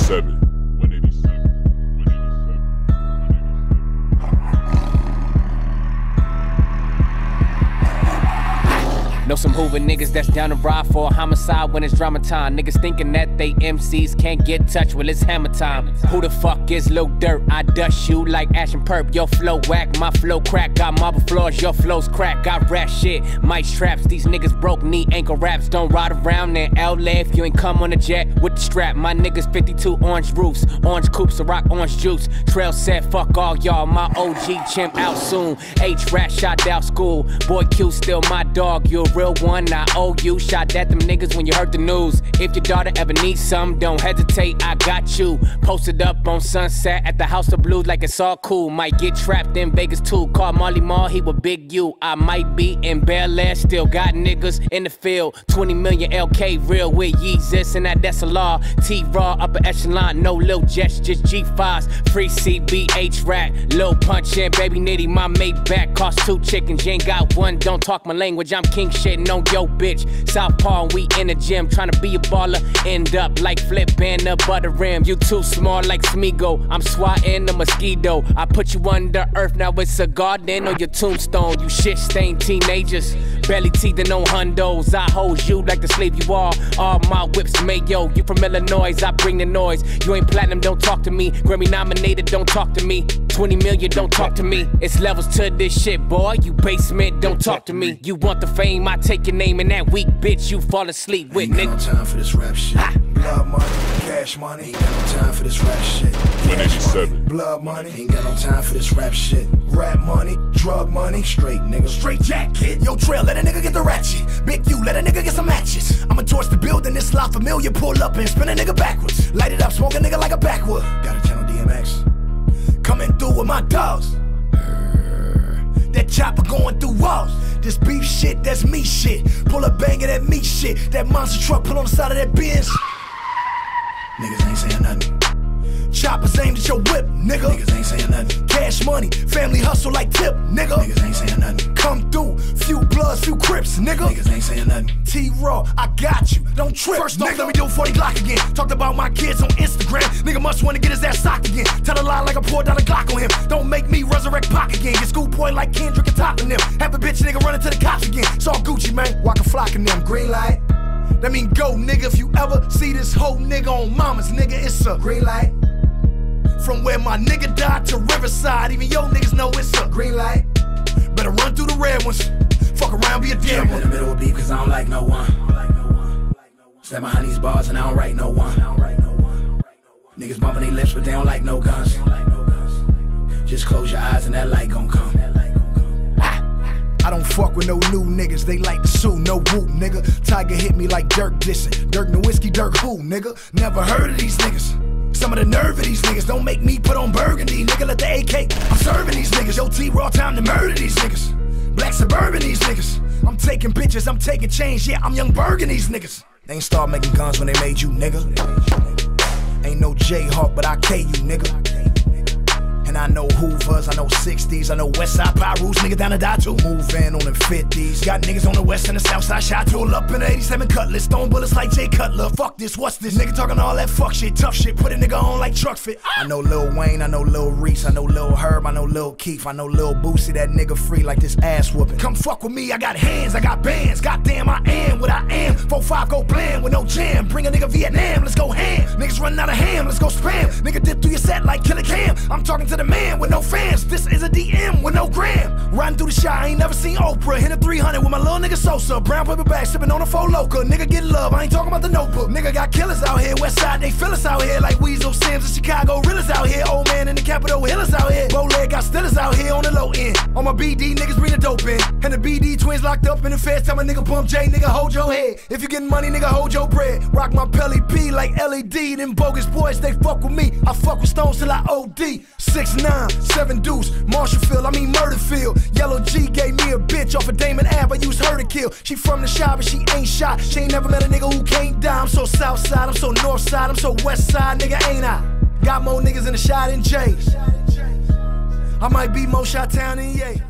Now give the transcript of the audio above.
187. Know some Hoover niggas that's down to ride for a homicide when it's drama time. Niggas thinking that they MCs can't get touched, well it's hammer time. Who the fuck is Lil Durk? I dust you like Ash and Perp. Your flow whack, my flow crack. Got marble floors, your flow's crack. Got rap shit, mic traps. These niggas broke knee ankle raps. Don't ride around in LA if you ain't come on a jet with the strap. My niggas 52 orange roofs, orange coupes, rock orange juice. Trail set, fuck all y'all. My OG chimp out soon. H-Rat shot out school. Boy Q still my dog. You real one, I owe you. Shot at them niggas when you heard the news. If your daughter ever needs some, don't hesitate, I got you. Posted up on Sunset at the House of Blues like it's all cool. Might get trapped in Vegas too. Call Marley Marl, he with Big U. I might be in Bel Air, still got niggas in the field. 20 million LK real with Yeezus and that SLR. T-Raw, upper echelon, no Lil Jets, just G5s. Free CB, H-Rat, Lil Punch and Baby Nitty. My mate back cost 2 chickens, you ain't got one, don't talk my language. I'm king shit, no yo bitch. Southpaw and we in the gym trying to be a baller. End up like Flip Banner, butter rim. You too small like Smeagol. I'm swatting a mosquito. I put you under earth, now it's a garden on your tombstone. You shit stained teenagers, barely teething on hundos. I hold you like the slave you are. All my whips mayo. You from Illinois, I bring the noise. You ain't platinum, don't talk to me. Grammy nominated, don't talk to me. 20 million, don't talk to me. It's levels to this shit, boy. You basement, don't talk to me. You want the fame, I take your name, and that weak bitch you fall asleep with, nigga. Ain't got no time for this rap shit. Blood money, cash money. Ain't got no time for this rap shit. 187. Blood money, ain't got no time for this rap shit. Rap money, drug money, straight nigga. Straight jack, kid. Yo, Trail, let a nigga get the ratchet. Big U, let a nigga get some matches. I'ma torch the building, this lot familiar. Pull up and spin a nigga backwards. Light it up, smoke a nigga like a backwood. Got a channel DMX. Coming through with my dogs. That chopper going through walls. This beef shit, that's me shit. Pull a bang of that meat shit. That monster truck pull on the side of that Benz. Niggas ain't saying nothing. Choppers aimed at your whip, nigga. Niggas ain't saying nothing. Cash money, family hustle like tip, nigga. Niggas ain't saying nothing. Come through, few bloods, few crips, nigga. Niggas ain't saying nothing. T-Raw, I got you, don't trip. First off, let me do 40 Glock again. Talked about my kids on Instagram. Nigga must wanna get his ass socked again. Tell a lie like I poured out a Glock on him. Don't make me resurrect Pac again. Get schoolboy like Kendrick and Top in them. Have a bitch nigga running to the cops again. It's all Gucci, man. Walk a flock in them. Green light. That mean go, nigga. If you ever see this whole nigga on mamas, nigga, it's a green light. From where my nigga died to Riverside, even yo niggas know it's a green light. Better run through the red ones. Fuck around, be a damn one. In the middle of beef, cause I don't like no one. Stand behind these bars and I don't write no one. Niggas bumping their lips, but they don't like no guns. Just close your eyes and that light gon' come. I don't fuck with no new niggas, they like to sue, no whoop, nigga. Tiger hit me like Dirk dissing. Dirk Nowitzki, Dirk who, nigga? Never heard of these niggas. Some of the nerve of these niggas don't make me put on burgundy. Nigga, let the AK, I'm serving these niggas. Yo, T-Raw, time to murder these niggas. Black Suburban these niggas. I'm taking pictures, I'm taking change. Yeah, I'm Young Bergen these niggas. They ain't start making guns when they made you, nigga. Ain't no J-Hawk, but I K you, nigga. And I know Hoovers, I know 60s, I know Westside Pyrus, nigga down to die too. Move in on them 50s. Got niggas on the west and the south side, shot pull up in the 87 Cutlass. Stone bullets like Jay Cutler. Fuck this, what's this? Nigga talking all that fuck shit, tough shit, put a nigga on like truck fit. I know Lil Wayne, I know Lil Reese, I know Lil Herb, I know Lil Keith, I know Lil Boosie, that nigga free like this ass whooping. Come fuck with me, I got hands, I got bands. Goddamn, I am what I am. 4-5 go bland with no jam. Bring a nigga Vietnam, let's go ham. Niggas running out of ham, let's go spam. Nigga dip through your set like Killer Cam. I'm talking to the man with no fans. This is a DM with no gram. Riding through the shot, I ain't never seen Oprah. Hit a 300 with my little nigga Sosa. Brown paper bag, sipping on a Four Loko. Nigga get love, I ain't talking about the Notebook. Nigga got killers out here, West Side, they feel us out here. Like Weasel Sims and Chicago Realers out here. Old man in the Capitol Hillers out here. Bowleg got stillers out here on the low end. On my BD, niggas bring the dope in. And the BD twins locked up in the feds. Tell my nigga Pump J, nigga hold your head. If you getting money, nigga hold your bread. Rock my Pelly P like LED. Them bogus boys, they fuck with me. I fuck with stones till I OD. 6'9", 7 deuce, Marshallfield, I mean Murderfield. Yellow G gave me a bitch off of Damon Ave, I used her to kill. She from the shop, but she ain't shot. She ain't never met a nigga who can't die. I'm so south side, I'm so north side, I'm so west side, nigga, ain't I? Got more niggas in the shot than Jay. I might be more shot town than Ye.